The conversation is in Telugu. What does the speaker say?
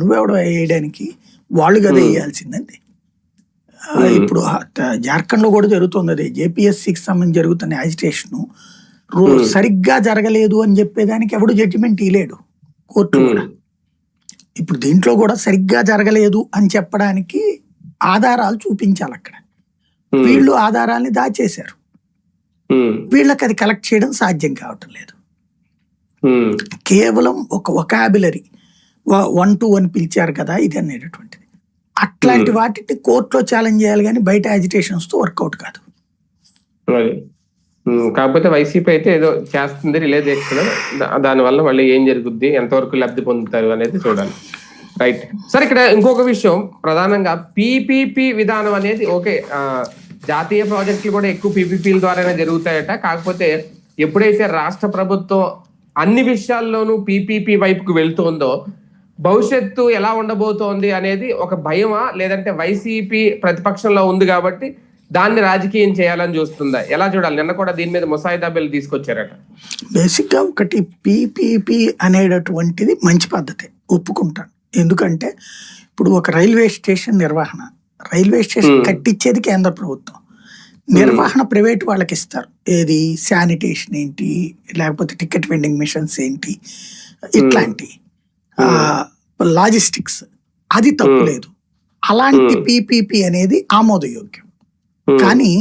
నువ్వెవడో వేయడానికి, వాళ్ళు కదా వేయాల్సిందండి. ఇప్పుడు జార్ఖండ్ లో కూడా జరుగుతుంది అదే, జేపీఎస్సీకి సంబంధించి జరుగుతున్న యాజిటేషన్ సరిగ్గా జరగలేదు అని చెప్పేదానికి ఎవడు జడ్జిమెంట్ ఇవ్వలేడు కోర్టు కూడా. ఇప్పుడు దీంట్లో కూడా సరిగ్గా జరగలేదు అని చెప్పడానికి ఆధారాలు చూపించాలి అక్కడ. వీళ్ళు ఆధారాల్ని దాచేశారు, వీళ్ళకి అది కలెక్ట్ చేయడం సాధ్యం కావటం లేదు. కేవలం ఒక వొకాబులరీ 1 to 1 పిలిచారు కదా ఇది అనేటటువంటిది, అట్లాంటి వాటిని కోర్టులో ఛాలెంజ్ చేయాలి కానీ బయట యాజిటేషన్స్ తో వర్కౌట్ కాదు. కాకపోతే వైసీపీ అయితే ఏదో చేస్తుంది, రిలే చేస్తుంది, దానివల్ల మళ్ళీ ఏం జరుగుద్ది, ఎంతవరకు లబ్ధి పొందుతారు అనేది చూడాలి. రైట్ సార్, ఇక్కడ ఇంకొక విషయం ప్రధానంగా పీపీపీ విధానం అనేది ఓకే, జాతీయ ప్రాజెక్టులు కూడా ఎక్కువ పీపీపీల ద్వారానే జరుగుతాయట. కాకపోతే ఎప్పుడైతే రాష్ట్ర ప్రభుత్వం అన్ని విషయాల్లోనూ పీపీపీ వైపుకు వెళ్తుందో భవిష్యత్తు ఎలా ఉండబోతోంది అనేది ఒక భయమా, లేదంటే వైసీపీ ప్రతిపక్షంలో ఉంది కాబట్టి దాన్ని రాజకీయం చేయాలని చూస్తుందా, ఎలా చూడాలి? నిన్న కూడా దీని మీద ముసాయిదా బిల్ తీసుకొచ్చారట. బేసిక్ గా ఒకటి పీపీపీ అనేటటువంటిది మంచి పద్ధతి, ఒప్పుకుంటాను. ఎందుకంటే ఇప్పుడు ఒక రైల్వే స్టేషన్ నిర్వహణ, రైల్వే స్టేషన్ కట్టించేది కేంద్ర ప్రభుత్వం, నిర్వహణ ప్రైవేట్ వాళ్ళకి ఇస్తారు. ఏది శానిటేషన్ ఏంటి, లేకపోతే టికెట్ వెండింగ్ మిషన్స్ ఏంటి, ఇట్లాంటి లాజిస్టిక్స్, అది తప్పు లేదు. అలాంటి పీపీపీ అనేది ఆమోదయోగ్యం. కానీ